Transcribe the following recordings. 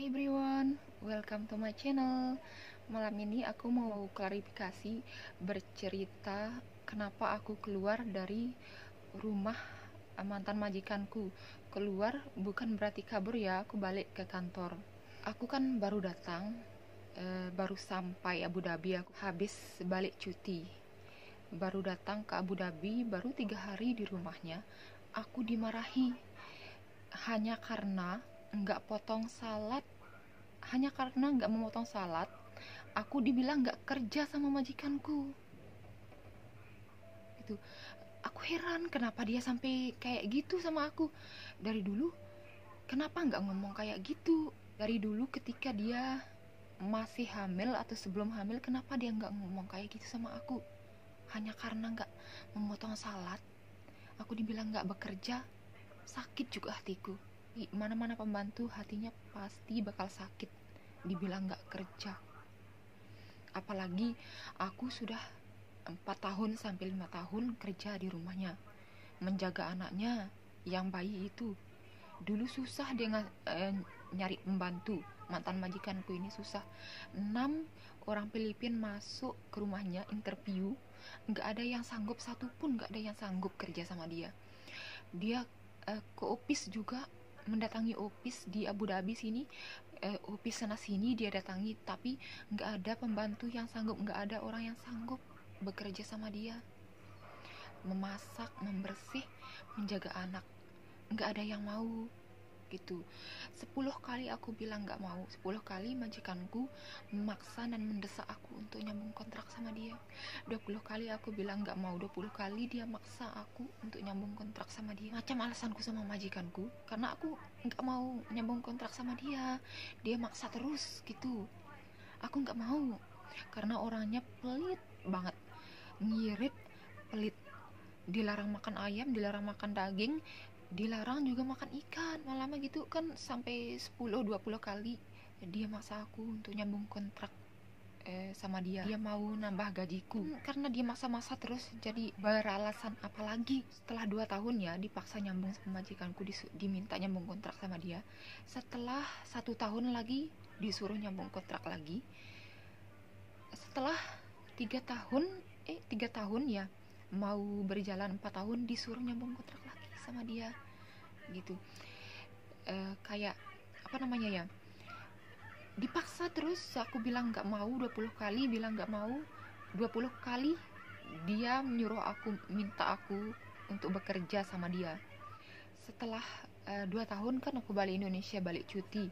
Hi everyone, welcome to my channel. Malam ini aku mau klarifikasi bercerita kenapa aku keluar dari rumah mantan majikanku. Keluar bukan berarti kabur ya, aku balik ke kantor. Aku kan baru datang, baru sampai Abu Dhabi, aku habis balik cuti. Baru datang ke Abu Dhabi, baru 3 hari di rumahnya, aku dimarahi hanya karena nggak potong salad. Hanya karena nggak memotong salad, aku dibilang nggak kerja sama majikanku. Gitu. Aku heran kenapa dia sampai kayak gitu sama aku. Dari dulu kenapa nggak ngomong kayak gitu? Dari dulu ketika dia masih hamil atau sebelum hamil, kenapa dia nggak ngomong kayak gitu sama aku? Hanya karena nggak memotong salad, aku dibilang nggak bekerja. Sakit juga hatiku. Mana-mana pembantu hatinya pasti bakal sakit dibilang nggak kerja. Apalagi aku sudah 4 tahun sampai 5 tahun kerja di rumahnya, menjaga anaknya yang bayi itu. Dulu susah dia nyari pembantu. Mantan majikanku ini susah. 6 orang Filipin masuk ke rumahnya interview, nggak ada yang sanggup, satupun nggak ada yang sanggup kerja sama dia. Dia ke office juga, mendatangi office di Abu Dhabi sini, office sana sini dia datangi, tapi nggak ada pembantu yang sanggup, nggak ada orang yang sanggup bekerja sama dia, memasak, membersih, menjaga anak. Nggak ada yang mau gitu. 10 kali aku bilang nggak mau, 10 kali majikanku memaksa dan mendesak aku untuk nyambung kontrak sama dia. 20 kali aku bilang nggak mau, 20 kali dia maksa aku untuk nyambung kontrak sama dia. Macam alasanku sama majikanku, karena aku nggak mau nyambung kontrak sama dia, dia maksa terus gitu. Aku nggak mau, karena orangnya pelit banget, ngirit, pelit. Dilarang makan ayam, dilarang makan daging, dilarang juga makan ikan. Lama-lama gitu kan sampai 10-20 kali dia maksa aku untuk nyambung kontrak sama dia. Dia mau nambah gajiku. Karena dia maksa-maksa terus, jadi beralasan apa lagi. Setelah 2 tahun ya dipaksa nyambung sama majikanku, diminta nyambung kontrak sama dia. Setelah 1 tahun lagi disuruh nyambung kontrak lagi. Setelah 3 tahun 3 tahun ya, mau berjalan 4 tahun, disuruh nyambung kontrak lagi sama dia gitu. Kayak apa namanya ya, dipaksa terus. Aku bilang nggak mau 20 kali, bilang nggak mau 20 kali, dia menyuruh aku, minta aku untuk bekerja sama dia. Setelah 2 tahun kan aku balik Indonesia, balik cuti,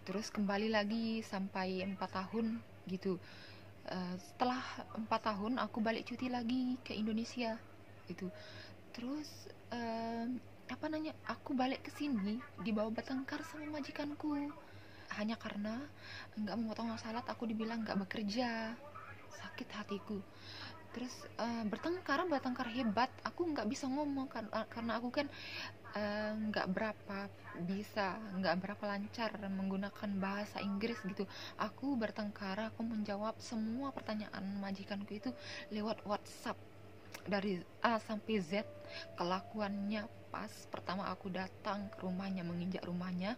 terus kembali lagi sampai 4 tahun gitu. Setelah 4 tahun aku balik cuti lagi ke Indonesia gitu. Terus aku balik ke sini dibawa bertengkar sama majikanku hanya karena nggak memotong salad. Aku dibilang nggak bekerja, sakit hatiku. Terus bertengkar hebat. Aku nggak bisa ngomong karena aku kan nggak berapa lancar menggunakan bahasa Inggris gitu. Aku bertengkar, aku menjawab semua pertanyaan majikanku itu lewat WhatsApp dari A sampai Z. Kelakuannya pas pertama aku datang ke rumahnya, menginjak rumahnya,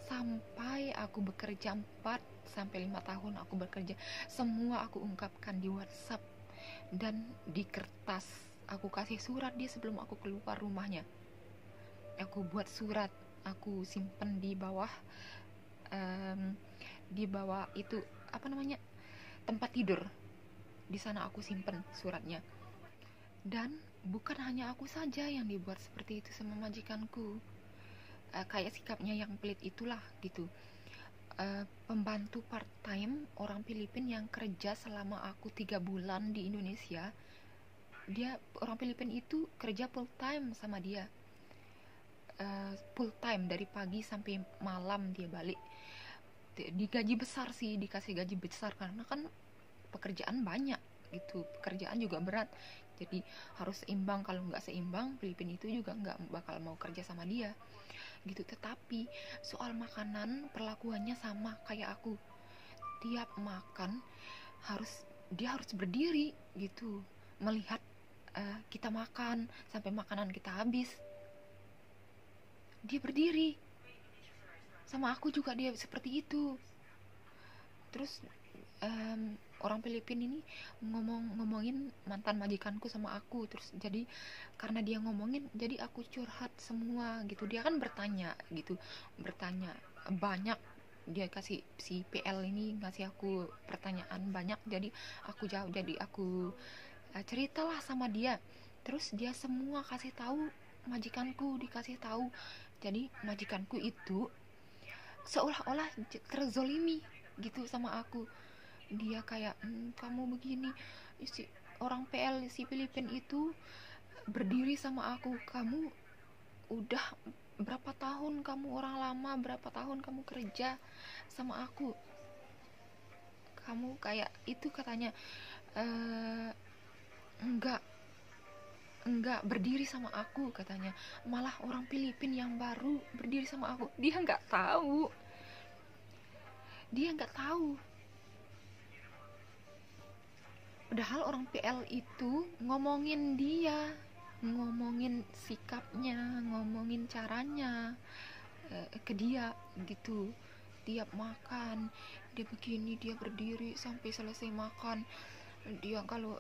sampai aku bekerja 4 sampai 5 tahun aku bekerja, semua aku ungkapkan di WhatsApp dan di kertas. Aku kasih surat dia sebelum aku keluar rumahnya. Aku buat surat, aku simpen di bawah itu apa namanya, tempat tidur. Di sana aku simpen suratnya. Dan bukan hanya aku saja yang dibuat seperti itu sama majikanku. Kayak sikapnya yang pelit itulah gitu. Pembantu part time orang Filipina yang kerja selama aku 3 bulan di Indonesia, dia orang Filipina itu kerja full time sama dia. Full time dari pagi sampai malam dia balik. Digaji besar sih, dikasih gaji besar karena kan pekerjaan banyak gitu, pekerjaan juga berat, jadi harus seimbang. Kalau nggak seimbang, Filipina itu juga nggak bakal mau kerja sama dia gitu. Tetapi soal makanan perlakuannya sama kayak aku. Tiap makan dia harus berdiri gitu, melihat kita makan sampai makanan kita habis. Dia berdiri sama aku juga dia seperti itu. Terus orang Filipina ini ngomongin mantan majikanku sama aku. Terus jadi karena dia ngomongin, jadi aku curhat semua gitu. Dia kan bertanya gitu, bertanya banyak, dia kasih, si PL ini ngasih aku pertanyaan banyak, jadi aku jawab, jadi aku ceritalah sama dia. Terus dia semua kasih tahu, majikanku dikasih tahu. Jadi majikanku itu seolah-olah terzolimi gitu sama aku. Dia kayak, kamu begini, si orang PL, si Filipin itu berdiri sama aku, kamu udah berapa tahun, kamu orang lama, berapa tahun kamu kerja sama aku, kamu kayak itu katanya, enggak berdiri sama aku katanya, malah orang Filipin yang baru berdiri sama aku. Dia nggak tahu padahal orang PL itu ngomongin dia, ngomongin sikapnya, ngomongin caranya ke dia gitu. Tiap makan dia begini, dia berdiri sampai selesai makan. Dia kalau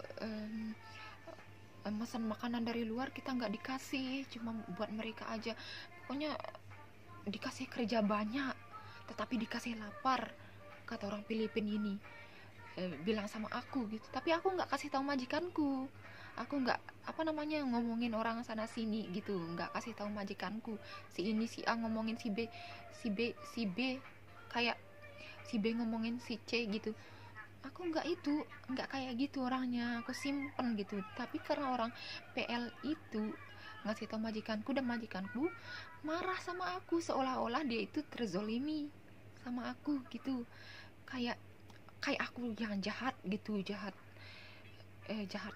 pesan makanan dari luar kita nggak dikasih, cuma buat mereka aja. Pokoknya dikasih kerja banyak tetapi dikasih lapar, kata orang Filipin ini. Bilang sama aku gitu, tapi aku nggak kasih tahu majikanku. Aku nggak ngomongin orang sana sini gitu, nggak kasih tahu majikanku. Si ini si A ngomongin si B, si B kayak si B ngomongin si C gitu. Aku nggak kayak gitu orangnya, aku simpen gitu. Tapi karena orang PL itu ngasih tau majikanku, dan majikanku marah sama aku, seolah-olah dia itu terzolimi sama aku gitu. Kayak aku yang jahat gitu, jahat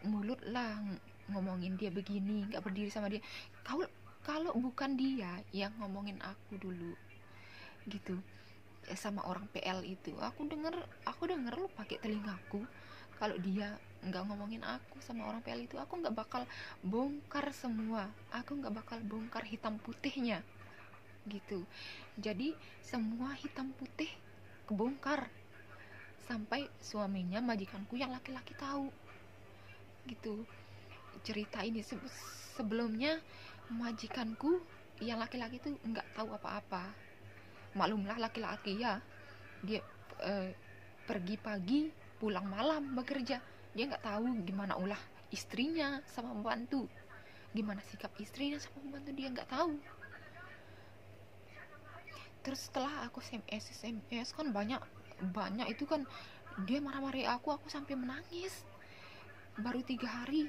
mulut lah, ngomongin dia begini, nggak berdiri sama dia. Kalau bukan dia yang ngomongin aku dulu gitu, sama orang PL itu, aku denger lo pakai telingaku. Kalau dia nggak ngomongin aku sama orang PL itu, aku nggak bakal bongkar semua, aku nggak bakal bongkar hitam putihnya gitu. Jadi semua hitam putih kebongkar sampai suaminya, majikanku yang laki-laki tahu gitu. Cerita ini sebelumnya majikanku yang laki-laki itu nggak tahu apa-apa. Maklumlah laki-laki ya, dia pergi pagi pulang malam bekerja, dia nggak tahu gimana ulah istrinya sama pembantu, gimana sikap istrinya sama pembantu, dia nggak tahu. Terus setelah aku SMS kan banyak itu kan, dia marah-marahi aku sampai menangis. Baru 3 hari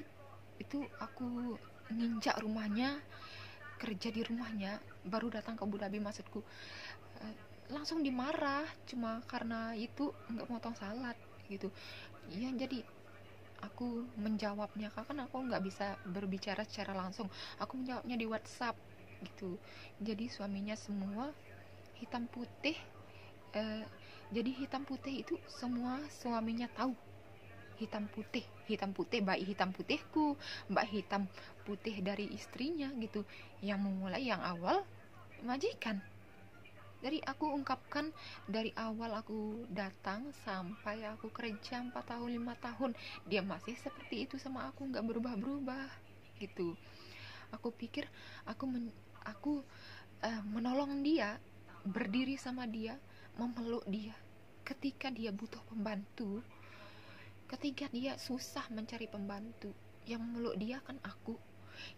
itu aku nginjak rumahnya, kerja di rumahnya, baru datang ke Abu Dhabi maksudku, langsung dimarah cuma karena itu nggak potong salad gitu ya. Jadi aku menjawabnya, karena aku nggak bisa berbicara secara langsung, aku menjawabnya di WhatsApp gitu. Jadi suaminya semua hitam putih, jadi hitam putih itu semua suaminya tahu. Hitam putih baik hitam putihku, mbak hitam putih dari istrinya gitu. Yang memulai, yang awal majikan. Jadi aku ungkapkan dari awal aku datang sampai aku kerja 4 tahun 5 tahun, dia masih seperti itu sama aku, nggak berubah-berubah gitu. Aku pikir aku menolong dia, berdiri sama dia, memeluk dia ketika dia butuh pembantu, ketika dia susah mencari pembantu. Yang memeluk dia kan aku,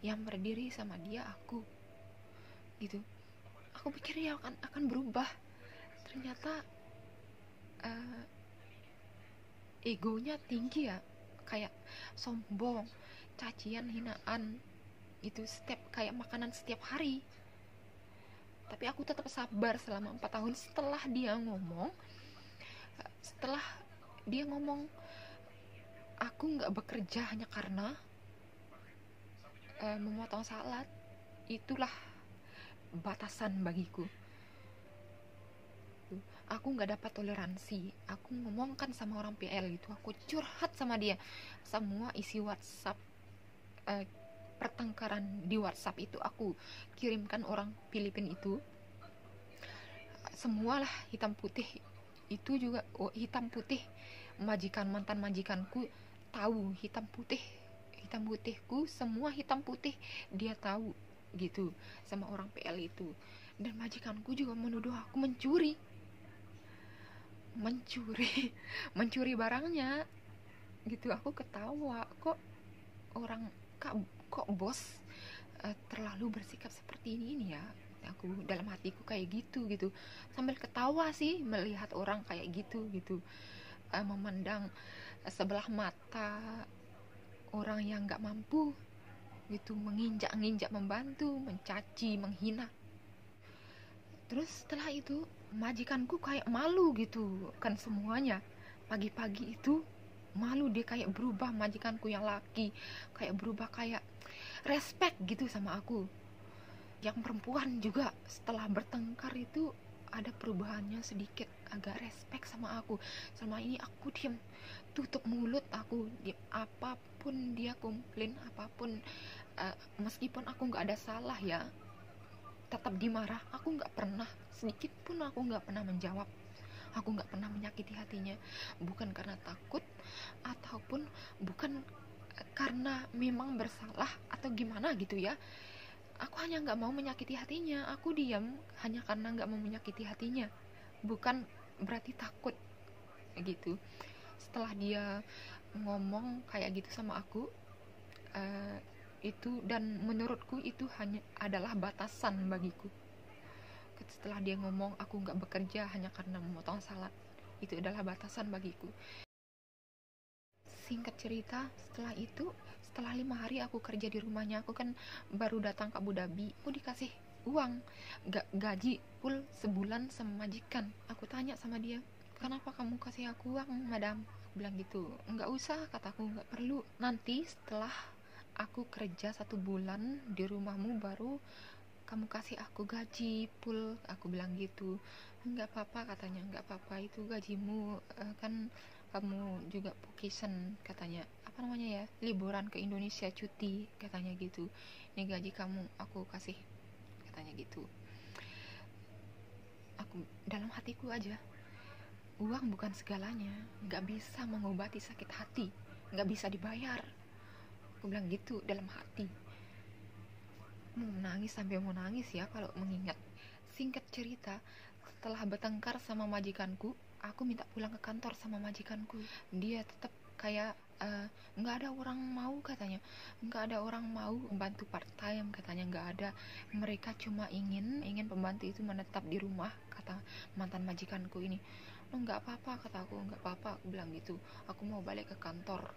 yang berdiri sama dia aku gitu. Aku pikir dia akan berubah, ternyata egonya tinggi ya, kayak sombong, cacian, hinaan itu kayak makanan setiap hari. Tapi aku tetap sabar selama 4 tahun. Setelah dia ngomong aku nggak bekerja hanya karena memotong salad, itulah batasan bagiku. Aku nggak dapat toleransi. Aku ngomongkan sama orang PL itu, aku curhat sama dia, semua isi WhatsApp, pertengkaran di WhatsApp itu aku kirimkan orang Filipin itu. semualah hitam putih. Itu juga hitam putih, mantan majikanku tahu hitam putihku, semua hitam putih dia tahu gitu sama orang PL itu. Dan majikanku juga menuduh aku mencuri mencuri barangnya gitu. Aku ketawa, kok orang kok bos terlalu bersikap seperti ini ya. Aku dalam hatiku kayak gitu sambil ketawa sih melihat orang kayak gitu memandang sebelah mata orang yang nggak mampu gitu, menginjak membantu, mencaci, menghina. Terus setelah itu majikanku kayak malu gitu kan semuanya. Pagi-pagi itu malu, dia kayak berubah, majikanku yang laki kayak berubah, kayak respect gitu sama aku. Yang perempuan juga setelah bertengkar itu ada perubahannya sedikit, agak respect sama aku. Selama ini aku diam, tutup mulut, aku diam. Apapun dia komplain, apapun meskipun aku nggak ada salah ya, tetap dimarah. Aku nggak pernah, sedikit pun aku nggak pernah menjawab. Aku nggak pernah menyakiti hatinya, bukan karena takut ataupun bukan karena memang bersalah atau gimana gitu ya. Aku hanya nggak mau menyakiti hatinya. Aku diam hanya karena nggak mau menyakiti hatinya, bukan berarti takut gitu. Setelah dia ngomong kayak gitu sama aku, itu, dan menurutku itu hanya adalah batasan bagiku. Setelah dia ngomong aku nggak bekerja hanya karena memotong salad, itu adalah batasan bagiku. Singkat cerita, setelah 5 hari aku kerja di rumahnya, aku kan baru datang ke Abu Dhabi, aku dikasih uang gaji full sebulan sama majikan. Aku tanya sama dia, kenapa kamu kasih aku uang, madam? Aku bilang gitu. Nggak usah, kataku, nggak perlu, nanti setelah aku kerja 1 bulan di rumahmu baru kamu kasih aku gaji full, aku bilang gitu. Nggak apa-apa, katanya, nggak apa-apa, itu gajimu kan kamu juga vacation, katanya, apa namanya ya, liburan ke Indonesia, cuti, katanya gitu. Ini gaji kamu, aku kasih, katanya gitu. Aku dalam hatiku aja, uang bukan segalanya, nggak bisa mengobati sakit hati, nggak bisa dibayar. Aku bilang gitu dalam hati. Mau nangis, sampai mau nangis ya kalau mengingat. Singkat cerita, setelah bertengkar sama majikanku, aku minta pulang ke kantor sama majikanku. Dia tetap kayak nggak ada orang mau, katanya, nggak ada orang mau membantu part time, katanya, nggak ada. Mereka cuma ingin pembantu itu menetap di rumah, kata mantan majikanku ini. Nggak apa-apa, kataku, nggak apa-apa, aku bilang gitu. Aku mau balik ke kantor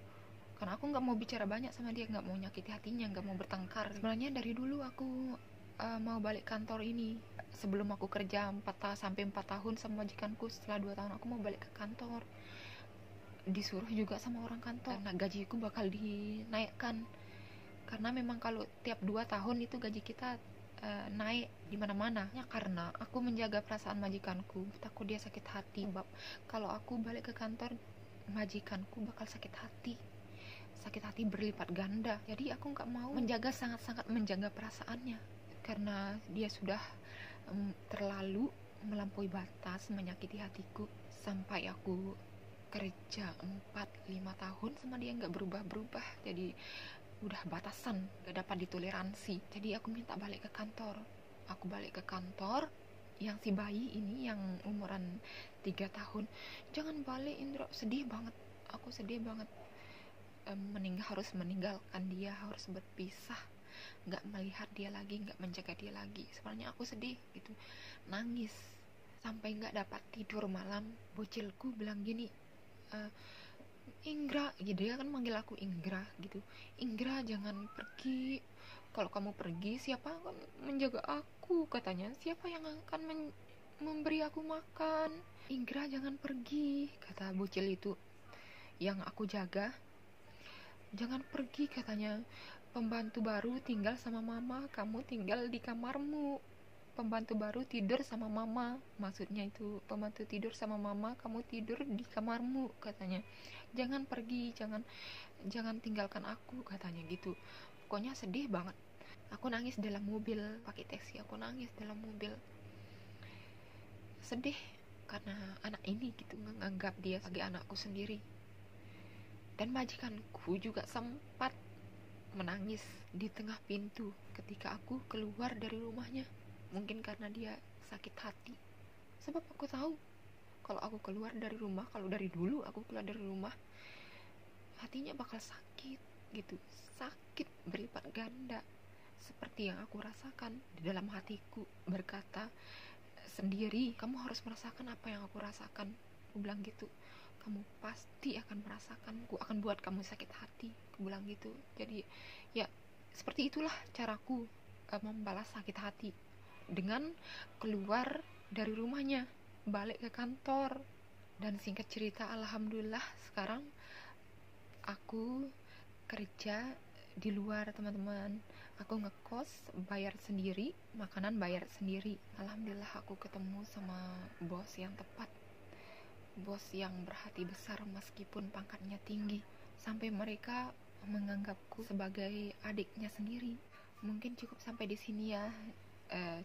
karena aku nggak mau bicara banyak sama dia, nggak mau nyakiti hatinya, nggak mau bertengkar. Sebenarnya dari dulu aku mau balik kantor ini. Sebelum aku kerja 4 tahun sama majikanku, setelah 2 tahun aku mau balik ke kantor. Disuruh juga sama orang kantor, nah gajiku bakal dinaikkan. Karena memang kalau tiap 2 tahun itu gaji kita naik di mana-mana. Ya, karena aku menjaga perasaan majikanku, takut dia sakit hati. Sebab kalau aku balik ke kantor, majikanku bakal sakit hati berlipat ganda. Jadi aku nggak mau sangat-sangat menjaga perasaannya, karena dia sudah terlalu melampaui batas menyakiti hatiku. Sampai aku kerja 4-5 tahun sama dia nggak berubah-berubah, jadi udah batasan, gak dapat ditoleransi. Jadi aku minta balik ke kantor. Aku balik ke kantor. Yang si bayi ini yang umuran 3 tahun, jangan balik Indro, sedih banget. Aku sedih banget, harus meninggalkan dia, harus berpisah, nggak melihat dia lagi, nggak menjaga dia lagi. Sebenarnya aku sedih gitu, nangis sampai nggak dapat tidur malam. Bocilku bilang gini, Inggra, ya dia kan manggil aku Inggra gitu. Inggra, jangan pergi. Kalau kamu pergi, siapa akan menjaga aku, katanya, siapa yang akan memberi aku makan. Inggra, jangan pergi, kata bocil itu yang aku jaga. Jangan pergi, katanya, pembantu baru tinggal sama mama, kamu tinggal di kamarmu. Pembantu baru tidur sama mama, maksudnya itu pembantu tidur sama mama, kamu tidur di kamarmu, katanya. Jangan pergi, jangan tinggalkan aku, katanya gitu. Pokoknya sedih banget. Aku nangis dalam mobil, pakai taksi, aku nangis dalam mobil. sedih karena anak ini gitu menganggap dia sebagai anakku sendiri. Dan majikanku juga sempat menangis di tengah pintu ketika aku keluar dari rumahnya. Mungkin karena dia sakit hati. Sebab aku tahu kalau aku keluar dari rumah, kalau dari dulu aku keluar dari rumah, hatinya bakal sakit gitu. Sakit berlipat ganda. Seperti yang aku rasakan di dalam hatiku berkata sendiri, kamu harus merasakan apa yang aku rasakan. Aku bilang gitu, kamu pasti akan merasakan, aku akan buat kamu sakit hati, aku bilang gitu. Jadi ya seperti itulah caraku membalas sakit hati, dengan keluar dari rumahnya, balik ke kantor. Dan singkat cerita, alhamdulillah sekarang aku kerja di luar, teman-teman. Aku ngekos, bayar sendiri, makanan bayar sendiri. Alhamdulillah aku ketemu sama bos yang tepat, bos yang berhati besar meskipun pangkatnya tinggi, sampai mereka menganggapku sebagai adiknya sendiri. Mungkin cukup sampai di sini ya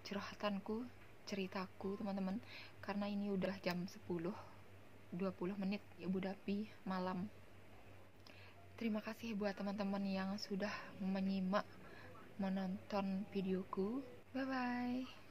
curhatanku, ceritaku, teman-teman, karena ini udah jam 10:20 ya Abu Dhabi malam. Terima kasih buat teman-teman yang sudah menyimak, menonton videoku. Bye bye.